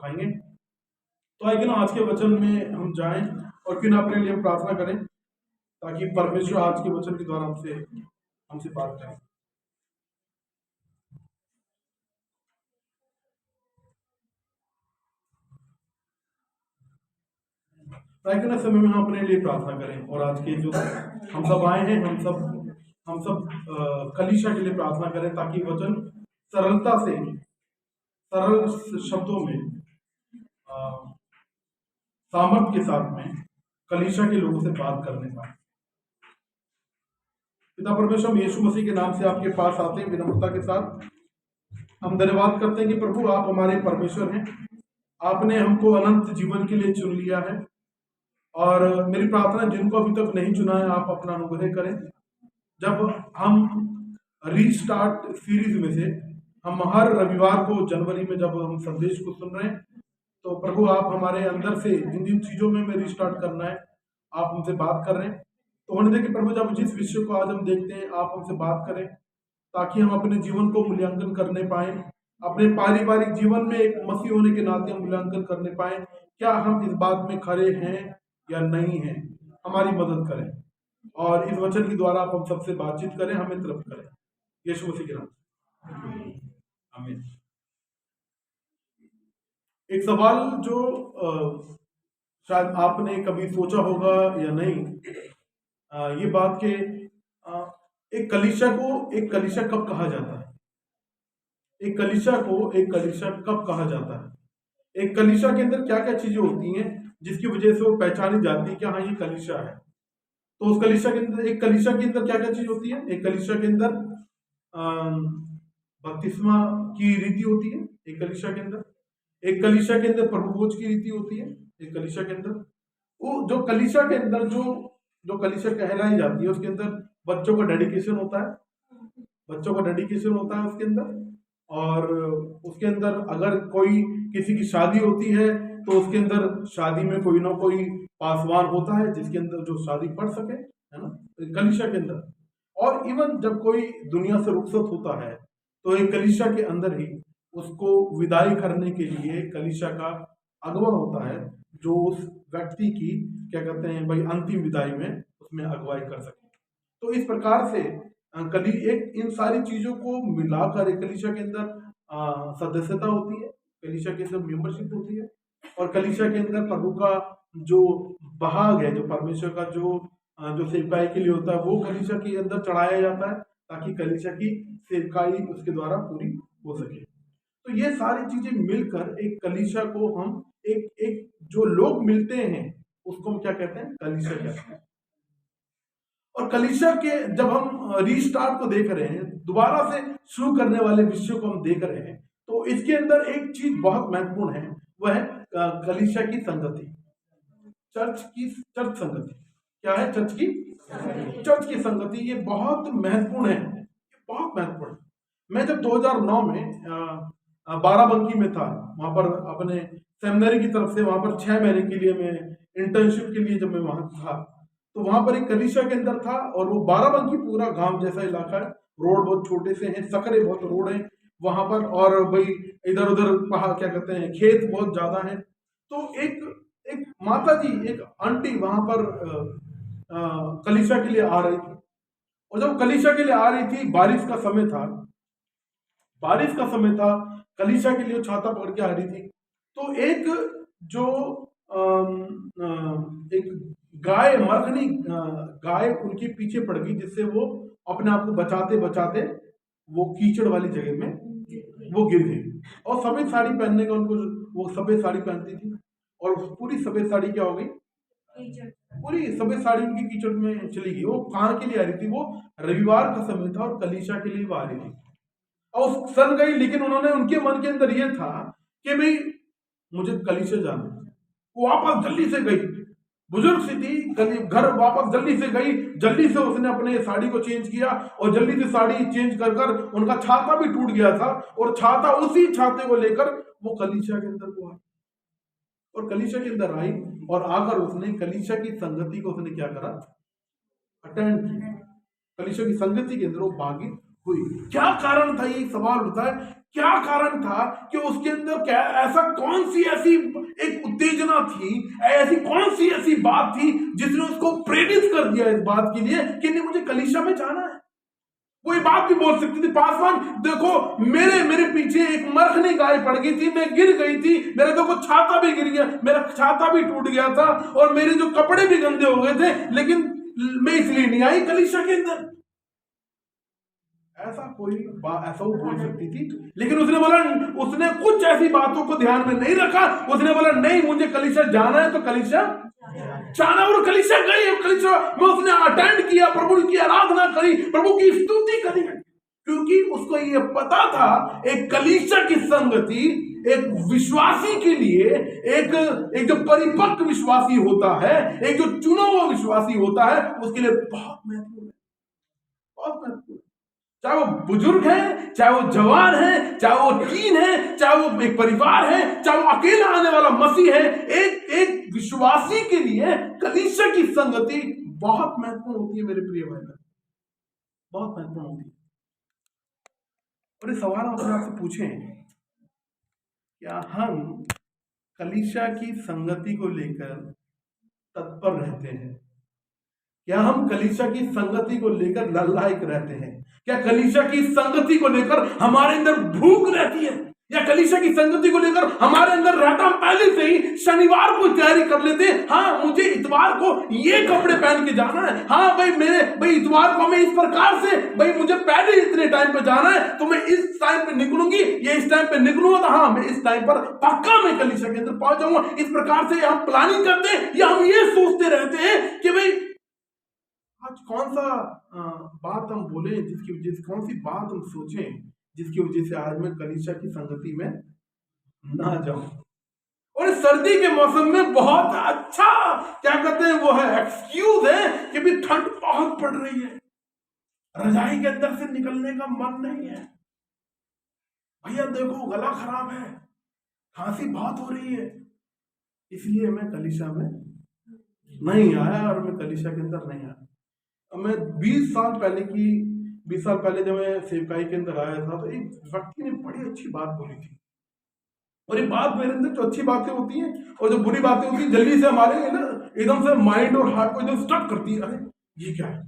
आएंगे। तो आइए ना आज के वचन में हम जाएं और फिर अपने लिए हम प्रार्थना करें ताकि परमेश्वर आज के वचन के द्वारा हमसे हमसे बात करें। प्रार्थना समय में हम अपने लिए प्रार्थना करें और आज के जो हम सब आए हैं हम सब कलीसिया के लिए प्रार्थना करें ताकि वचन सरलता से सरल शब्दों में सामर्थ्य के साथ में कलीसिया के लोगों से बात करने पाए। पिता परमेश्वर, हम यीशु मसीह के नाम से आपके पास आते हैं विनम्रता के साथ। हम धन्यवाद करते हैं कि प्रभु आप हमारे परमेश्वर हैं, आपने हमको अनंत जीवन के लिए चुन लिया है और मेरी प्रार्थना जिनको अभी तक नहीं चुना है आप अपना अनुग्रह करें। जब हम रीस्टार्ट सीरीज में से हम हर रविवार को जनवरी में जब हम संदेश को सुन रहे हैं तो प्रभु आप हमारे अंदर से जिन जिन चीजों में रीस्टार्ट करना है आप हमसे बात कर रहे हैं। तो होने दें कि प्रभु जब जिस विषय को आज हम देखते हैं आप हमसे बात करें ताकि हम अपने जीवन को मूल्यांकन करने पाए, अपने पारिवारिक जीवन में एक मसीह होने के नाते हम मूल्यांकन करने पाए क्या हम इस बात में खरे हैं या नहीं हैं। हमारी मदद करें और इस वचन के द्वारा आप हम सबसे बातचीत करें, हमें तृप्त करें, यीशु मसीह के नाम से आमीन। एक सवाल जो शायद आपने कभी सोचा होगा या नहीं, ये बात कि एक कलीसिया कब कहा जाता है? एक कलीसिया कब कहा जाता है? एक कलीसिया के अंदर क्या क्या चीजें होती हैं जिसकी वजह से वो पहचानी जाती है कि हाँ ये कलीसिया है। तो उस कलीसिया के अंदर एक कलीसिया के अंदर क्या क्या चीज होती है? एक कलीसिया के अंदर बपतिस्मा की रीति होती है, एक कलीसिया के अंदर एक कलीसिया के अंदर प्रभु भोज की रीति होती है, एक कलीसिया के अंदर वो जो कलीसिया के अंदर जो कलीसिया कहलाई जाती है उसके अंदर बच्चों का डेडिकेशन होता है, उसके अंदर। और उसके अंदर अगर कोई किसी की शादी होती है तो उसके अंदर शादी में कोई ना कोई पासवान होता है जिसके अंदर जो शादी पढ़ सके, है ना, कलीसिया के अंदर। और इवन जब कोई दुनिया से रुखसत होता है तो एक कलीसिया के अंदर ही उसको विदाई करने के लिए कलीसिया का अगवा होता है जो उस व्यक्ति की क्या कहते हैं भाई अंतिम विदाई में उसमें अगुवाई कर सके। तो इस प्रकार से कली एक इन सारी चीजों को मिलाकर एक कलीसिया के अंदर सदस्यता होती है, कलीसिया के अंदर मेंबरशिप होती है और कलीसिया के अंदर प्रभु का जो भाग है, जो परमेश्वर का जो सेवकाई के लिए होता है वो कलीसिया के अंदर चढ़ाया जाता है ताकि कलीसिया की सेवकाई उसके द्वारा पूरी हो सके। तो ये सारी चीजें मिलकर एक कलीसिया को हम एक जो लोग मिलते हैं उसको हम क्या कहते हैं? कलीसिया कहते हैं। और कलीसिया के जब हम रीस्टार्ट को देख रहे हैं, दोबारा से शुरू करने वाले विषय को हम देख रहे हैं, तो इसके अंदर एक चीज बहुत महत्वपूर्ण है, वह है कलीसिया की संगति, चर्च संगति। क्या है? चर्च की संगति। ये बहुत महत्वपूर्ण है, बहुत महत्वपूर्ण। मैं जब 2009 में बाराबंकी में था, वहां पर अपने सेमिनरी की तरफ से वहां पर 6 महीने के लिए मैं इंटर्नशिप के लिए जब मैं वहां था तो वहां पर एक कलीसिया के अंदर था और वो बाराबंकी पूरा गांव जैसा इलाका है, रोड बहुत छोटे से हैं, सकरे बहुत रोड हैं वहां पर, और भाई इधर उधर पहाड़ क्या कहते हैं खेत बहुत ज्यादा है। तो एक माता जी, एक आंटी वहां पर कलीसिया के लिए आ रही थी और जब कलीसिया के लिए आ रही थी बारिश का समय था, कलीसिया के लिए छाता पकड़ के आ रही थी। तो एक जो एक गाय मरखनी गाय उनके पीछे पड़ गई जिससे वो अपने आप को बचाते बचाते वो कीचड़ वाली जगह में वो गिर गई। और सफेद साड़ी पहनने का उनको, वो सफेद साड़ी पहनती थी और पूरी सफेद साड़ी क्या हो गई? पूरी सफेद साड़ी उनकी कीचड़ में चली गई। वो कहाँ के लिए आ रही थी? वो रविवार का समय था और कलीसिया के लिए वो आ रही थी और सन गई, लेकिन उन्होंने उनके मन के अंदर ये था कि भाई मुझे कलीसिया जाना है। वो वापस जल्दी से गई, बुजुर्ग सी थी, घर वापस जल्दी से गई, जल्दी से उसने अपने साड़ी को चेंज किया और जल्दी से साड़ी चेंज कर कर उनका छाता भी टूट गया था और छाता उसी छाते को लेकर वो कलीसिया के अंदर को आई और कलीसिया के अंदर आई और आकर उसने कलीसिया की संगति को उसने क्या करा? अटेंड किया। कलीसिया की संगति के अंदर वो भागी हुई। क्या कारण था? ये सवाल होता है क्या कारण था कि उसके अंदर क्या ऐसा कौन सी ऐसी एक उत्तेजना थी, ऐसी कौन सी ऐसी बात थी जिसने उसको प्रेरित कर दिया इस बात के लिए कि नहीं मुझे कलीसिया में जाना है। वो ये बात भी बोल सकती थी, पासवान देखो मेरे मेरे पीछे एक मरखनी गाय पड़ गई थी, मैं गिर गई थी, मेरा देखो छाता भी गिर गया, मेरा छाता भी टूट गया था और मेरे जो कपड़े भी गंदे हो गए थे, लेकिन मैं इसलिए नहीं आई कलीसिया के अंदर। ऐसा कोई ऐसा वो बोल सकती थी, लेकिन उसने बोला, उसने कुछ ऐसी बातों को ध्यान में नहीं रखा, उसने बोला नहीं मुझे कलीसिया जाना है तो कलीसिया जाना, और कलीसिया गई, कलीसिया में उसने अटेंड किया, प्रभु की आराधना करी, प्रभु की स्तुति करी, क्योंकि उसको ये पता था एक कलीसिया की संगति एक विश्वासी के लिए, एक जो परिपक्व विश्वासी होता है, एक जो चुना हुआ विश्वासी होता है, उसके लिए बहुत महत्वपूर्ण है, बहुत महत्वपूर्ण। चाहे वो बुजुर्ग है, चाहे वो जवान है, चाहे वो टीन है, चाहे वो एक परिवार है, चाहे वो अकेला आने वाला मसीह है, एक विश्वासी के लिए कलीसिया की संगति बहुत महत्वपूर्ण होती है मेरे प्रिय भाई, बहुत महत्वपूर्ण होती है। और ये सवाल हम अपने आपसे पूछें, क्या हम कलीसिया की संगति को लेकर तत्पर रहते हैं? क्या हम कलीसिया की संगति को लेकर ललायक रहते हैं? क्या कलीसिया की संगति को लेकर हमारे अंदर भूख रहती है? या कलीसिया की संगति को लेकर हमारे अंदर रहता, हम पहले से ही शनिवार को तैयारी कर लेते हैं, हाँ मुझे इतवार को ये कपड़े पहन के जाना है, हाँ भाई इतवार को मैं इस प्रकार से, भाई मुझे पहले इतने टाइम पे जाना है तो मैं इस टाइम पे निकलूंगी, ये इस टाइम पे निकलूंगा तो हाँ मैं इस टाइम पर पक्का मैं कलीसिया के अंदर पहुंच जाऊंगा। इस प्रकार से हम प्लानिंग करते हैं या हम ये सोचते रहते हैं कि भाई आज कौन सा बात हम बोले, जिसकी वजह से कौन सी बात हम सोचें जिसकी वजह से आज मैं कलीसिया की संगति में ना जाऊं। और सर्दी के मौसम में बहुत अच्छा क्या कहते हैं वो है एक्सक्यूज है कि भी ठंड बहुत पड़ रही है, रजाई के अंदर से निकलने का मन नहीं है, भैया देखो गला खराब है, खांसी बहुत हो रही है, इसलिए मैं कलीसिया में नहीं आया और मैं कलीसिया के अंदर नहीं आया। मैं 20 साल पहले जब मैं सेवकाई के अंदर आया था तो एक व्यक्ति ने बड़ी अच्छी बात बोली थी, और ये बात मेरे अंदर जो अच्छी बातें होती हैं और जो बुरी बातें होती हैं जल्दी से हमारे ना एकदम से माइंड और हार्ट को एकदम स्टक करती है, अरे ये क्या है।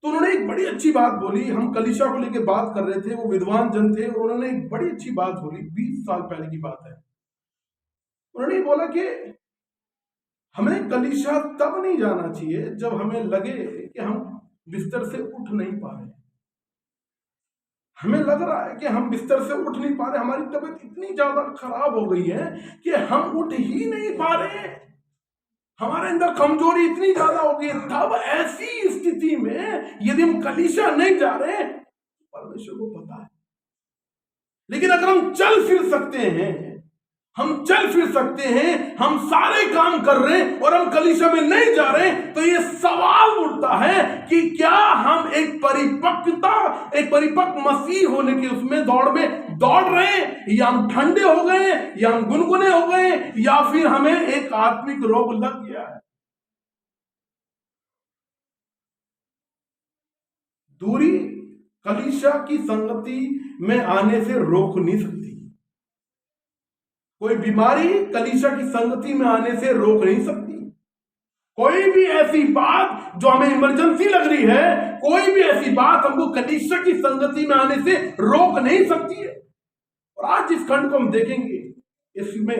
तो उन्होंने एक बड़ी अच्छी बात बोली, हम कलीसिया को लेकर बात कर रहे थे, वो विद्वान जन थे और उन्होंने एक बड़ी अच्छी बात बोली, 20 साल पहले की बात है। उन्होंने बोला कि हमें कलीसिया तब नहीं जाना चाहिए जब हमें लगे कि हम बिस्तर से उठ नहीं पा रहे, हमें लग रहा है कि हम बिस्तर से उठ नहीं पा रहे, हमारी तबीयत इतनी ज्यादा खराब हो गई है कि हम उठ ही नहीं पा रहे, हमारे अंदर कमजोरी इतनी ज्यादा हो गई है। तब ऐसी स्थिति में यदि हम कलीसिया नहीं जा रहे, परमेश्वर को पता है, लेकिन अगर हम चल फिर सकते हैं, हम सारे काम कर रहे हैं और हम कलीसिया में नहीं जा रहे, तो ये सवाल उठता है कि क्या हम एक परिपक्व मसीह होने के उसमें दौड़ रहे हैं, या हम ठंडे हो गए, या हम गुनगुने हो गए, या फिर हमें एक आत्मिक रोग लग गया है। दूरी कलीसिया की संगति में आने से रोक नहीं सकती, कोई बीमारी कलीसिया की संगति में आने से रोक नहीं सकती, कोई भी ऐसी बात जो हमें इमरजेंसी लग रही है, कोई भी ऐसी बात हमको कलीसिया की संगति में आने से रोक नहीं सकती है। और आज इस खंड को हम देखेंगे, इसमें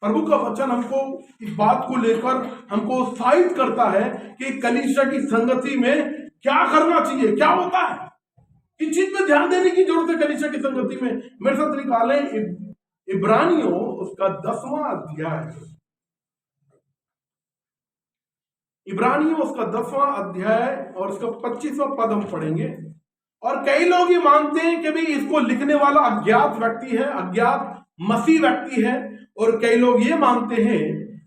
प्रभु का वचन हमको इस बात को लेकर हमको उत्साहित करता है कि कलीसिया की संगति में क्या करना चाहिए, क्या होता है, किस चीज पे ध्यान देने की जरूरत है कलीसिया की संगति में। मेरे साथ निकालें इब्रानियों उसका 10वां अध्याय, इब्रानियों उसका 10वां अध्याय और उसका 25वां पद हम पढ़ेंगे। और कई लोग ये मानते हैं कि भाई इसको लिखने वाला अज्ञात व्यक्ति है, अज्ञात मसीह व्यक्ति है, और कई लोग ये मानते हैं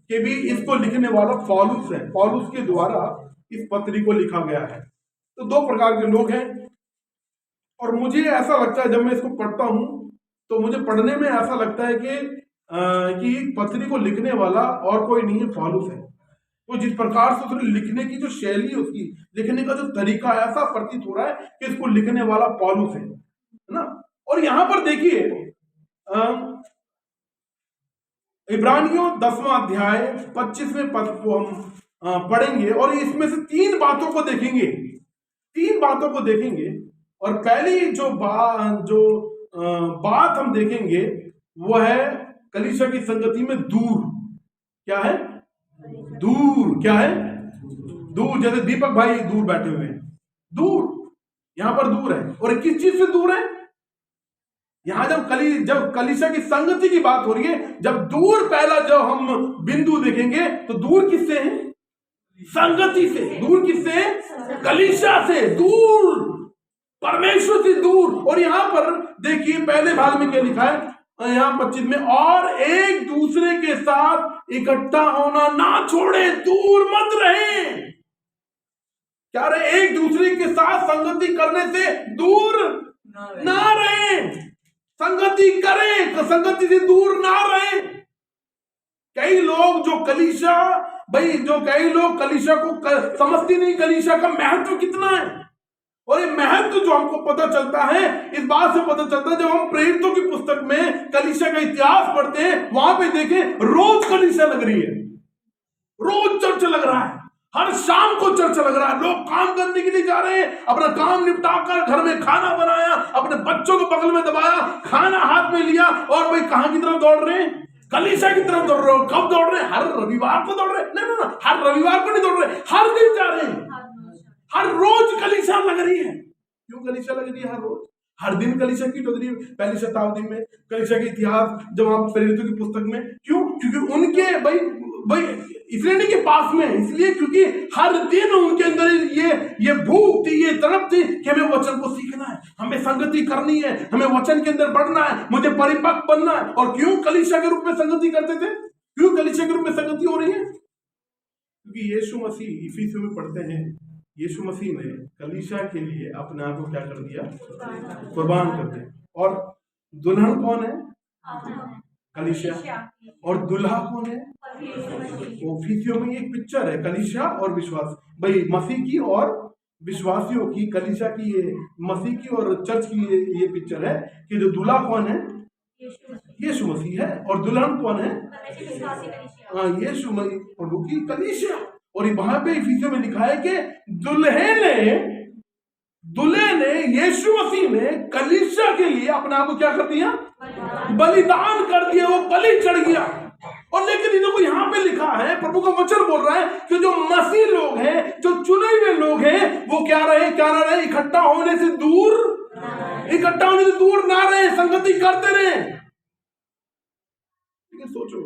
कि भी इसको लिखने वाला पौलुस है, पौलुस के द्वारा इस पत्री को लिखा गया है। तो दो प्रकार के लोग हैं, और मुझे ऐसा लगता है जब मैं इसको पढ़ता हूं तो मुझे पढ़ने में ऐसा लगता है कि पत्री को लिखने वाला और कोई नहीं है, पौलुस है। तो जिस प्रकार से उसने लिखने की जो शैली है, उसकी लिखने का जो तरीका है, ऐसा प्रतीत हो रहा है कि इसको लिखने वाला पौलुस है ना। और यहां पर देखिए इब्रानियों 10वां अध्याय 25वें पद को हम पढ़ेंगे और इसमें से 3 बातों को देखेंगे, 3 बातों को देखेंगे। और पहली जो बात हम देखेंगे वो है कलीसिया की संगति में दूर। क्या है? दूर। क्या है? दूर। जैसे दीपक भाई दूर बैठे हुए हैं, दूर, यहां पर दूर है। और किस चीज से दूर है? यहां जब कलीसिया की संगति की बात हो रही है, जब दूर पहला जब हम बिंदु देखेंगे तो दूर किससे है? संगति से। दूर किससे? कलीसिया से दूर, परमेश्वर से दूर। और यहां पर देखिए पहले भाग में क्या लिखा है, यहां 25 में, और एक दूसरे के साथ इकट्ठा होना ना छोड़े, दूर मत रहे। क्या रहे? एक दूसरे के साथ संगति करने से दूर ना रहे। संगति करें, संगति से दूर ना रहे। कई लोग जो कलीसिया कई लोग कलीसिया को समझती नहीं, कलीसिया का महत्व कितना है। और ये महत्व जो हमको पता चलता है, इस बात से पता चलता है जब हम प्रेरितों की पुस्तक में कलीसिया का इतिहास पढ़ते हैं, वहां पे देखें रोज कलीसिया लग रही है, रोज चर्च लग रहा है, हर शाम को चर्च लग रहा है। लोग काम करने के लिए जा रहे हैं, अपना काम निपटाकर घर में खाना बनाया, अपने बच्चों को बगल में दबाया, खाना हाथ में लिया और भाई कहां की तरफ दौड़ रहे हैं? कलीसिया की तरफ दौड़ रहे हो। कब दौड़ रहे हैं? हर रविवार को दौड़ रहे हैं? नहीं, हर रविवार को नहीं दौड़ रहे, हर दिन जा रहे हैं। हर रोज कलीसिया लग रही है। क्यों कलीसिया लग रही है? हर रोज, हर दिन कलीसिया की लग रही है। पहली शताब्दी में कलीसिया के इतिहास जब हम प्रेरितों की पुस्तक में, क्यों? क्योंकि उनके भाई इसलिए नहीं कि पास में, इसलिए क्योंकि हर दिन उनके अंदर ये भूख थी, ये तड़प थी कि हमें वचन को सीखना है, हमें संगति करनी है, हमें वचन के अंदर बढ़ना है, मुझे परिपक्व बनना है। और क्यों कलीसिया के रूप में संगति करते थे? क्यों कलीसिया के रूप में संगति हो रही है? क्योंकि यीशु मसीह, इफिसियों में पढ़ते हैं, यीशु मसीह ने कलीसिया के लिए अपने आप को क्या कर दिया? कुर्बान कर दिया। और दुल्हन कौन है? कलीसिया। और दुल्हा कौन है? इफिसियों में एक पिक्चर है कलीसिया और विश्वास, भाई मसीह की और विश्वासियों की, कलीसिया की, ये मसीह की और चर्च की ये पिक्चर है कि जो दूल्हा कौन है? यीशु मसीह है। और दुल्हन कौन है? यीशु मसीह प्रभु की कलीसिया। और वहां पे इफिसियों में लिखा है कि दूल्हे ने यीशु मसीह ने कलीसिया के लिए अपने आप को क्या कर दिया? बलिदान कर दिया, वो बलि चढ़ गया। और लेकिन देखो यहाँ पे लिखा है, प्रभु का वचन बोल रहा है कि जो मसीह लोग हैं, जो चुने हुए लोग हैं, वो क्या ना रहे? इकट्ठा होने से दूर ना रहे, संगति करते रहे। लेकिन सोचो,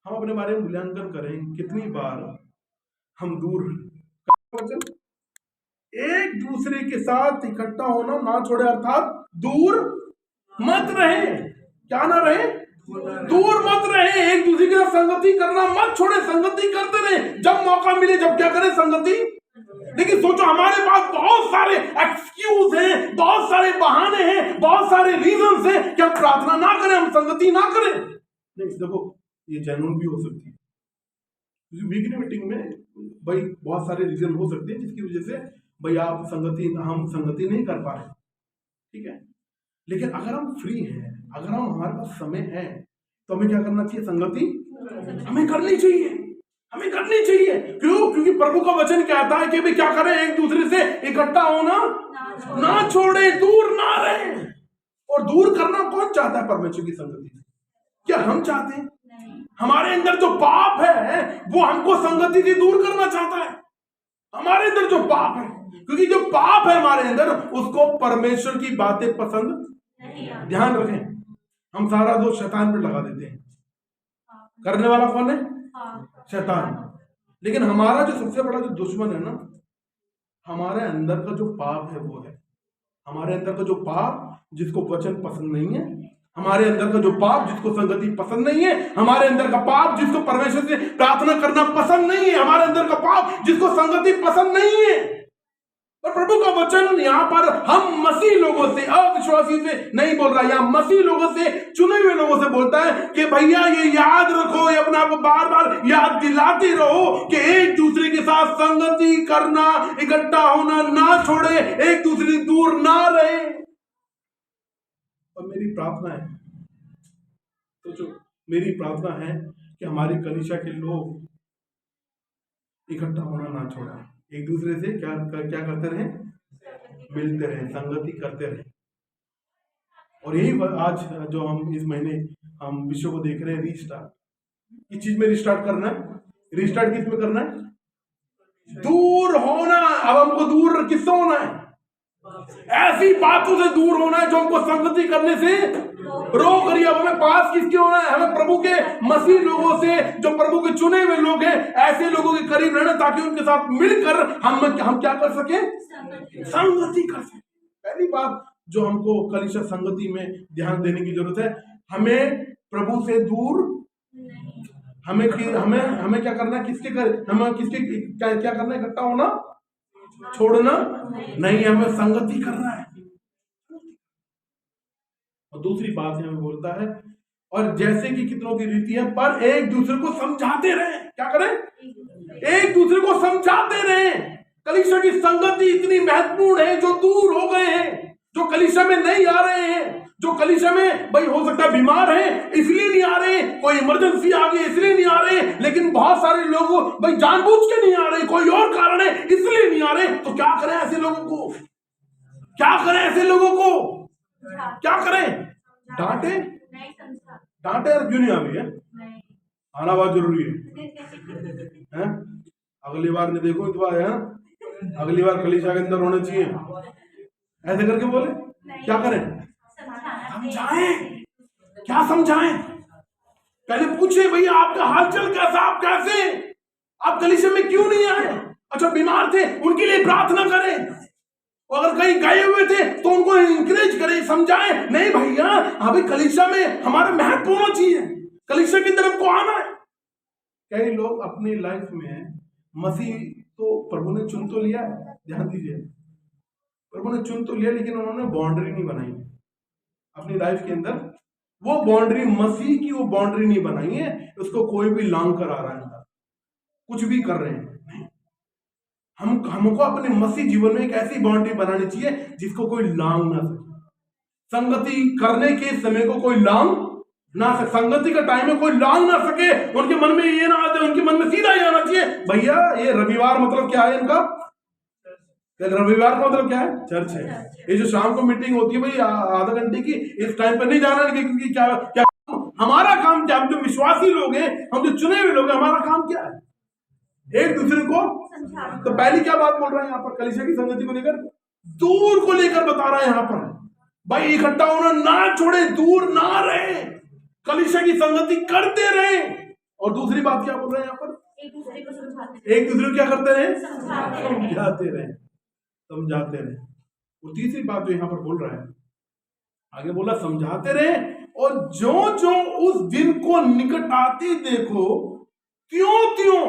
हम अपने बारे में मूल्यांकन करें, कितनी बार हम दूर, एक दूसरे के साथ इकट्ठा होना ना छोड़े, अर्थात दूर मत रहे। क्या ना रहे? दूर मत रहे। एक दूसरे के साथ संगति करना मत छोड़े, संगति करते रहे। जब मौका मिले, जब क्या करें? संगति। लेकिन सोचो, हमारे पास बहुत सारे एक्सक्यूज हैं, बहुत सारे बहाने हैं, बहुत सारे रीजंस हैं कि हम प्रार्थना ना करें, हम संगति ना करें। नहीं, देखो ये जेन्युइन भी हो सकती है। वीकली मीटिंग में भाई बहुत सारे रीजन हो सकते हैं जिसकी वजह से भाई हम संगति नहीं कर पा रहे, ठीक है। लेकिन अगर हम फ्री हैं, अगर हमारे पास समय है, तो हमें क्या करना चाहिए? संगति हमें करनी चाहिए। क्यों? क्योंकि प्रभु का वचन कहता है कि भाई क्या करें? एक दूसरे से इकट्ठा होना ना छोड़े, दूर ना रहे। और दूर करना कौन चाहता है? परमेश्वर की संगति से। क्या हम चाहते हैं? हमारे अंदर जो पाप है वो हमको संगति से दूर करना चाहता है। हमारे अंदर जो पाप है, क्योंकि जो पाप है हमारे अंदर, उसको परमेश्वर की बातें पसंद नहीं। ध्यान रखें, हम सारा दोष शैतान पर लगा देते हैं। करने वाला कौन है? शैतान। लेकिन हमारा जो सबसे बड़ा जो दुश्मन है ना, हमारे अंदर का जो पाप है वो है। हमारे अंदर का जो पाप जिसको वचन पसंद नहीं है, हमारे अंदर का जो पाप जिसको संगति पसंद नहीं है, हमारे अंदर का पाप जिसको परमेश्वर से प्रार्थना करना पसंद नहीं है, हमारे अंदर का पाप जिसको संगति पसंद नहीं है। और प्रभु का वचन यहाँ पर हम मसीह लोगों से, अविश्वासी से नहीं बोल रहा, यहाँ मसीह लोगों से, चुने हुए लोगों से बोलता है कि भैया ये याद रखो, ये अपने आप को बार बार याद दिलाते रहो कि एक दूसरे के साथ संगति करना, इकट्ठा होना ना छोड़े, एक दूसरे से दूर ना रहे। और मेरी प्रार्थना है, तो जो मेरी प्रार्थना है कि हमारी कलीसिया के लोग इकट्ठा होना ना छोड़ा, एक दूसरे से क्या करते रहे, मिलते रहे, संगति करते रहे। और यही आज जो हम इस महीने हम विश्व को देख रहे हैं, रीस्टार्ट, किस चीज में रिस्टार्ट करना है? रिस्टार्ट किस में करना है? दूर होना। अब हमको दूर किससे होना है? ऐसी बातों से दूर होना है जो हमको संगति करने से रोक रही है। अब हमें पास किसके होना है? हमें प्रभु के मसीह लोगों से, जो प्रभु के चुने हुए लोग हैं, ऐसे लोगों के करीब रहना, ताकि उनके साथ मिलकर हम क्या कर सके? संगति कर सके। पहली बात जो हमको कलीसिया संगति में ध्यान देने की जरूरत है, हमें प्रभु से दूर, हमें क्या करना है? क्या करना है? इकट्ठा होना छोड़ना नहीं, हमें संगति करना है। और दूसरी बात हमें बोलता है, और जैसे कि कितनों की रीति है, पर एक दूसरे को समझाते रहे। क्या करें? एक दूसरे को समझाते रहे। कलीसिया की संगति इतनी महत्वपूर्ण है। जो दूर हो गए हैं, जो कलीसिया में नहीं आ रहे हैं, जो कलीसिया में भाई हो सकता है बीमार है इसलिए नहीं आ रहे, कोई इमरजेंसी आ गई इसलिए नहीं आ रहे, लेकिन बहुत सारे लोग भाई जानबूझ के नहीं आ रहे, कोई और कारण है इसलिए नहीं आ रहे, तो क्या करें ऐसे लोगों को? क्या करें ऐसे लोगों को? क्या करें? डांटे? डांटे और क्यों नहीं आ रही है? आना बहुत जरूरी है? अगली बार नहीं देखो इस बार है, अगली बार कलीसिया के अंदर होने चाहिए, ऐसे करके बोले। क्या करें? समझाएं। क्या समझाएं? पहले पूछे भैया आपका हालचाल कैसा, आप कैसे, आप कलीसिया में क्यों नहीं आए? अच्छा बीमार थे, उनके लिए प्रार्थना करें। और अगर कहीं गए हुए थे तो उनको इंकरेज करें, समझाएं। नहीं भैया, अभी कलीसिया में हमारा महत्व होना चाहिए, कलीसिया की तरफ को आना है। कई लोग अपनी लाइफ में मसीह तो प्रभु ने चुन तो लिया है, ध्यान दीजिए, प्रभु ने चुन तो लिया, लेकिन उन्होंने बाउंड्री नहीं बनाई अपनी लाइफ के अंदर। वो बाउंड्री मसीह की, वो बाउंड्री नहीं बनाई है। उसको कोई भी लांग कर आ रहा है, कुछ भी कर रहे हैं। हमको अपने मसीह जीवन में एक ऐसी बाउंड्री बनानी चाहिए जिसको कोई लांग ना सके। संगति करने के समय को कोई लांग ना सके, संगति का टाइम में कोई लांग ना सके। उनके मन में ये ना आते, उनके मन में सीधा ये आना चाहिए, भैया ये रविवार मतलब क्या है इनका? रविवार का मतलब क्या है? चर्च है। ये जो शाम को मीटिंग होती है भाई आधा घंटे की, इस टाइम पे नहीं जाना, क्योंकि क्या हमारा काम क्या? हम जो विश्वासी लोग हैं, हम जो चुने हुए लोग हैं, हमारा काम क्या है? एक दूसरे को। तो पहली क्या बात बोल रहा है यहाँ पर कलीसिया की संगति को लेकर? दूर को लेकर बता रहा है यहाँ पर, भाई इकट्ठा होना ना छोड़े, दूर ना रहे, कलीसिया की संगति करते रहे। और दूसरी बात क्या बोल रहे हैं यहाँ पर? एक दूसरे को क्या करते रहे? समझाते रहे, समझाते रहे। और तीसरी बात जो यहाँ पर बोल रहा है, आगे बोला समझाते रहे, और जो जो उस दिन को निकट आते देखो, त्यों त्यों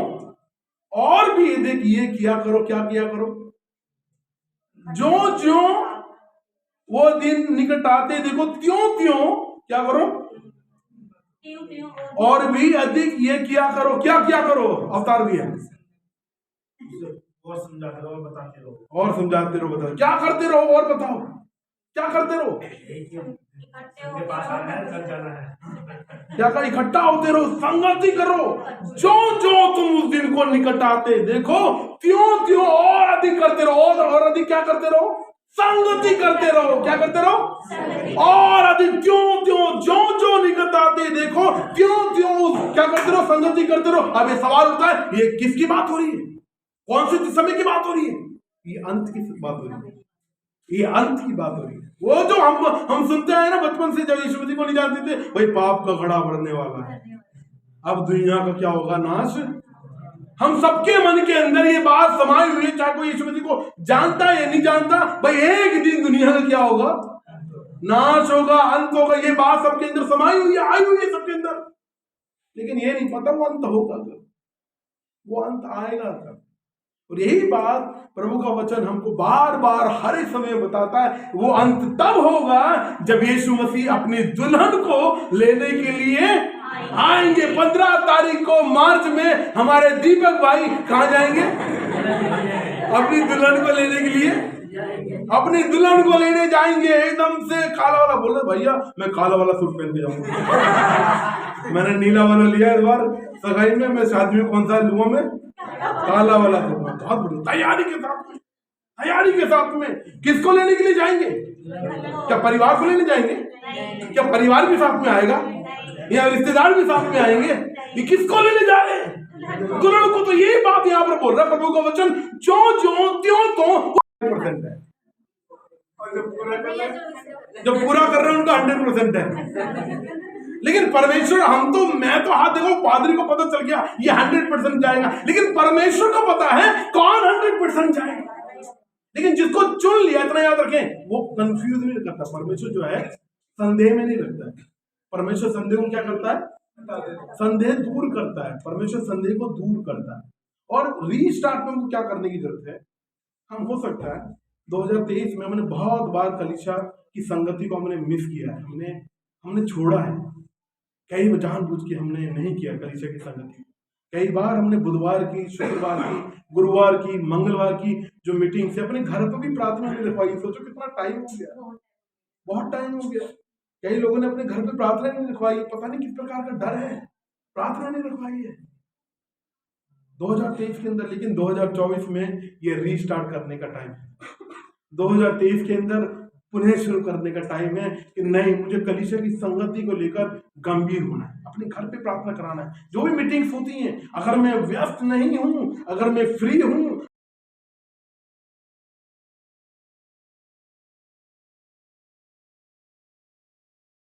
और भी देखिए किया करो। क्या किया करो? जो जो वो दिन निकट आते देखो, त्यों त्यों क्या करो? और भी अधिक ये किया करो। क्या किया करो? अवतार भी है, और समझाते रहो, बताते रहो, और समझाते रहो, बताओ। क्या करते रहो और बताओ, क्या करते रहो? क्या कर? इकट्ठा होते रहो, संगति करो। जो जो तुम उस दिन को निकट आते देखो, त्यों त्यों और अधिक करते रहो, और अधिक क्या करते रहो? संगति करते रहो। क्या करते रहो? और अधिक, त्यों त्यों जो जो निकट आते देखो, त्यों त्यों क्या करते रहो? संगति करते रहो। अब ये सवाल उठता है, ये किसकी बात हो रही है? कौन से समय की बात हो रही है? ये अंत की बात हो रही है, ये अंत की बात हो रही है। वो जो हम सुनते हैं ना बचपन से, जब यीशु मसीह को नहीं जानते थे, भाई पाप का घड़ा भरने वाला है, अब दुनिया का क्या होगा? नाश। हम सबके मन के अंदर ये बात समाई हुई है, चाहे कोई यीशु मसीह को जानता है या नहीं जानता, भाई एक दिन दुनिया का क्या होगा? नाश होगा, अंत होगा। ये बात सबके अंदर समाई हुई है, आई हुई है सबके अंदर, लेकिन ये नहीं पता वो अंत होगा कब, वो अंत आएगा कब। और यही बात प्रभु का वचन हमको बार बार हर एक समय बताता है, वो अंत तब होगा जब यीशु मसीह अपनी दुल्हन को लेने के लिए आएंगे। 15 तारीख को मार्च में हमारे दीपक भाई कहाँ जाएंगे? अपनी दुल्हन को लेने के लिए अपनी दुल्हन को लेने जाएंगे, एकदम से काला वाला बोल रहे भैया मैं काला वाला सूट पहन के जाऊंगा। मैंने नीला वाला लिया इस बार सगाई में, मैं शादी में कौन सा लूंगा, मैं काला वाला लूंगा। बहुत बढ़िया, तैयारी के साथ में, तैयारी के साथ में। किसको लेने के लिए जाएंगे? क्या परिवार को लेने जाएंगे? क्या परिवार भी साथ में आएगा या रिश्तेदार भी साथ में आएंगे? ये किसको लेने जा रहे हैं? दुल्हन को। तो यही बात यहाँ पर बोल रहा है प्रभु का वचन, जो जो त्यों तो 100% है, जो पूरा कर रहे हैं उनका 100% है। लेकिन परमेश्वर, हम तो, मैं तो हाथ देखो, पादरी को पता चल गया ये 100% जाएगा, लेकिन परमेश्वर को पता है कौन 100% जाएगा। लेकिन जिसको चुन लिया, इतना याद रखें, वो कंफ्यूज नहीं करता। परमेश्वर जो है संदेह में नहीं रखता है। परमेश्वर संदेह को क्या करता है? संदेह दूर करता है। परमेश्वर संदेह को दूर करता है। और रीस्टार्ट में हमको क्या करने की जरूरत है? हम, हो सकता है 2023 में हमने बहुत बार कलीसिया की संगति को हमने मिस किया है, हमने छोड़ा है। कई जानबूझ के हमने नहीं किया कलीसिया की संगति। कई बार हमने बुधवार की, शुक्रवार की, गुरुवार की, मंगलवार की जो मीटिंग से अपने घर पर भी प्रार्थना नहीं रखवाई। सोचो कितना टाइम हो गया, बहुत टाइम हो गया। कई लोगों ने अपने घर पे प्रार्थना नहीं रखवाई, पता नहीं किस प्रकार का डर है, प्रार्थना नहीं रखवाई है 2023 के अंदर। लेकिन 2024 में ये रीस्टार्ट करने का टाइम है। 2023 के अंदर पुनः शुरू करने का टाइम है कि नहीं, मुझे कलीसिया की संगति को लेकर गंभीर होना है, अपने घर पे प्रार्थना कराना है। जो भी मीटिंग्स होती हैं, अगर मैं व्यस्त नहीं हूं, अगर मैं फ्री हूं,